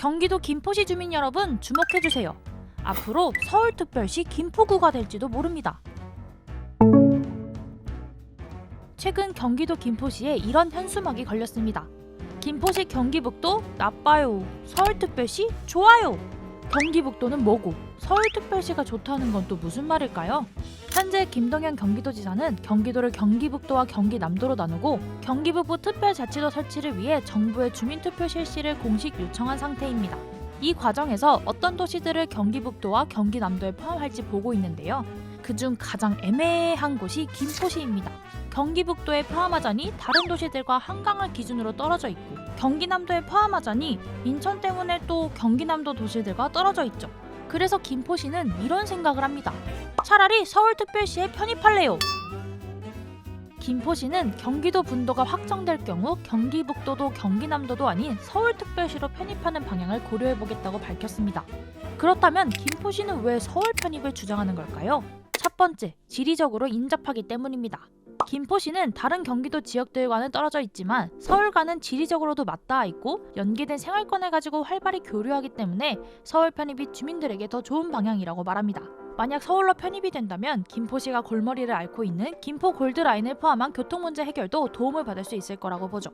경기도 김포시 주민 여러분 주목해주세요. 앞으로 서울특별시 김포구가 될지도 모릅니다. 최근 경기도 김포시에 이런 현수막이 걸렸습니다. 김포시 경기북도 나빠요. 서울특별시 좋아요. 경기북도는 뭐고 서울특별시가 좋다는 건 또 무슨 말일까요? 현재 김동연 경기도지사는 경기도를 경기북도와 경기남도로 나누고 경기북부 특별자치도 설치를 위해 정부에 주민투표 실시를 공식 요청한 상태입니다. 이 과정에서 어떤 도시들을 경기북도와 경기남도에 포함할지 보고 있는데요. 그중 가장 애매한 곳이 김포시입니다. 경기북도에 포함하자니 다른 도시들과 한강을 기준으로 떨어져 있고 경기남도에 포함하자니 인천 때문에 또 경기남도 도시들과 떨어져 있죠. 그래서 김포시는 이런 생각을 합니다. 차라리 서울특별시에 편입할래요. 김포시는 경기도 분도가 확정될 경우 경기북도도 경기남도도 아닌 서울특별시로 편입하는 방향을 고려해보겠다고 밝혔습니다. 그렇다면 김포시는 왜 서울 편입을 주장하는 걸까요? 첫 번째, 지리적으로 인접하기 때문입니다. 김포시는 다른 경기도 지역들과는 떨어져 있지만 서울과는 지리적으로도 맞닿아 있고 연계된 생활권을 가지고 활발히 교류하기 때문에 서울 편입이 주민들에게 더 좋은 방향이라고 말합니다. 만약 서울로 편입이 된다면 김포시가 골머리를 앓고 있는 김포 골드라인을 포함한 교통 문제 해결도 도움을 받을 수 있을 거라고 보죠.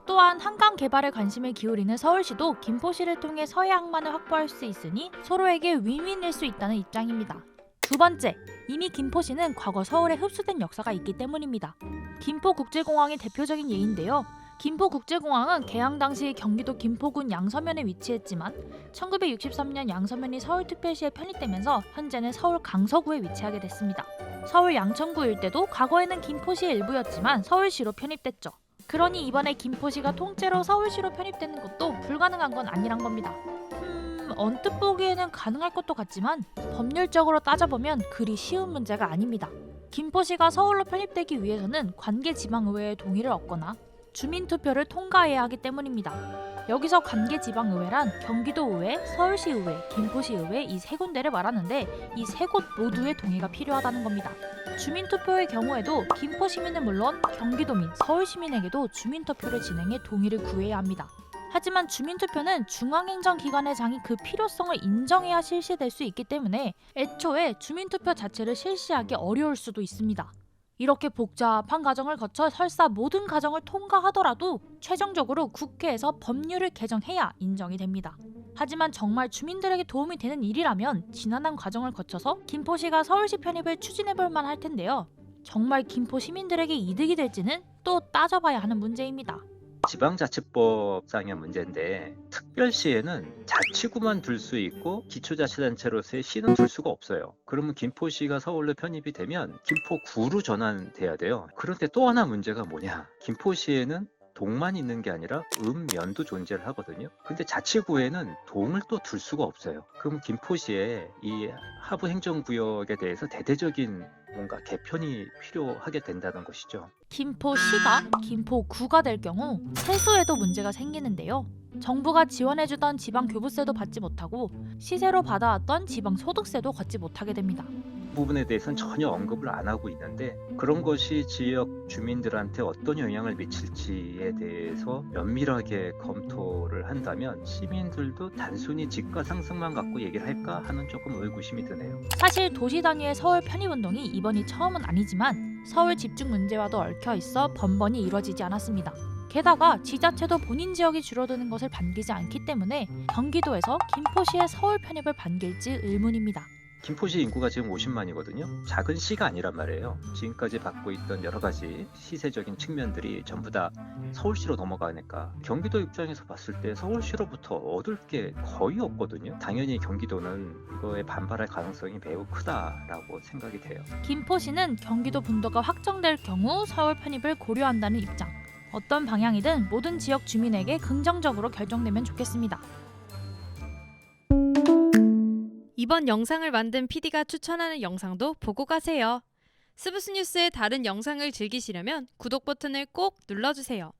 또한 한강 개발에 관심을 기울이는 서울시도 김포시를 통해 서해 항만을 확보할 수 있으니 서로에게 윈윈일 수 있다는 입장입니다. 두 번째, 이미 김포시는 과거 서울에 흡수된 역사가 있기 때문입니다. 김포국제공항이 대표적인 예인데요. 김포국제공항은 개항 당시 경기도 김포군 양서면에 위치했지만 1963년 양서면이 서울특별시에 편입되면서 현재는 서울 강서구에 위치하게 됐습니다. 서울 양천구 일대도 과거에는 김포시의 일부였지만 서울시로 편입됐죠. 그러니 이번에 김포시가 통째로 서울시로 편입되는 것도 불가능한 건 아니란 겁니다. 언뜻 보기에는 가능할 것도 같지만 법률적으로 따져보면 그리 쉬운 문제가 아닙니다. 김포시가 서울로 편입되기 위해서는 관계지방의회의 동의를 얻거나 주민투표를 통과해야 하기 때문입니다. 여기서 관계지방의회란 경기도의회, 서울시의회, 김포시의회 이 세 군데를 말하는데 이 세 곳 모두의 동의가 필요하다는 겁니다. 주민투표의 경우에도 김포시민은 물론 경기도민, 서울시민에게도 주민투표를 진행해 동의를 구해야 합니다. 하지만 주민투표는 중앙행정기관의 장이 그 필요성을 인정해야 실시될 수 있기 때문에 애초에 주민투표 자체를 실시하기 어려울 수도 있습니다. 이렇게 복잡한 과정을 거쳐 설사 모든 과정을 통과하더라도 최종적으로 국회에서 법률을 개정해야 인정이 됩니다. 하지만 정말 주민들에게 도움이 되는 일이라면 지난한 과정을 거쳐서 김포시가 서울시 편입을 추진해볼 만할 텐데요. 정말 김포 시민들에게 이득이 될지는 또 따져봐야 하는 문제입니다. 지방자치법상의 문제인데 특별시에는 자치구만 둘 수 있고 기초자치단체로서의 시는 둘 수가 없어요. 그러면 김포시가 서울로 편입이 되면 김포구로 전환돼야 돼요. 그런데 또 하나 문제가 뭐냐? 김포시에는 동만 있는 게 아니라 읍면도 존재를 하거든요. 근데 자치구에는 동을 또 둘 수가 없어요. 그럼 김포시에 이 하부 행정구역에 대해서 대대적인 뭔가 개편이 필요하게 된다는 것이죠. 김포시가 김포구가 될 경우 세수에도 문제가 생기는데요. 정부가 지원해주던 지방교부세도 받지 못하고 시세로 받아왔던 지방소득세도 걷지 못하게 됩니다. 부분에 대해서는 전혀 언급을 안 하고 있는데 그런 것이 지역 주민들한테 어떤 영향을 미칠지에 대해서 면밀하게 검토를 한다면 시민들도 단순히 집가 상승만 갖고 얘기를 할까 하는 조금 의구심이 드네요. 사실 도시 단위의 서울 편입운동이 이번이 처음은 아니지만 서울 집중 문제와도 얽혀 있어 번번이 이뤄지지 않았습니다. 게다가 지자체도 본인 지역이 줄어드는 것을 반기지 않기 때문에 경기도에서 김포시의 서울 편입을 반길지 의문입니다. 김포시 인구가 지금 50만이거든요. 작은 시가 아니란 말이에요. 지금까지 받고 있던 여러 가지 시세적인 측면들이 전부 다 서울시로 넘어가니까 경기도 입장에서 봤을 때 서울시로부터 얻을 게 거의 없거든요. 당연히 경기도는 이거에 반발할 가능성이 매우 크다라고 생각이 돼요. 김포시는 경기도 분도가 확정될 경우 서울 편입을 고려한다는 입장. 어떤 방향이든 모든 지역 주민에게 긍정적으로 결정되면 좋겠습니다. 이번 영상을 만든 PD가 추천하는 영상도 보고 가세요. 스브스 뉴스의 다른 영상을 즐기시려면 구독 버튼을 꼭 눌러주세요.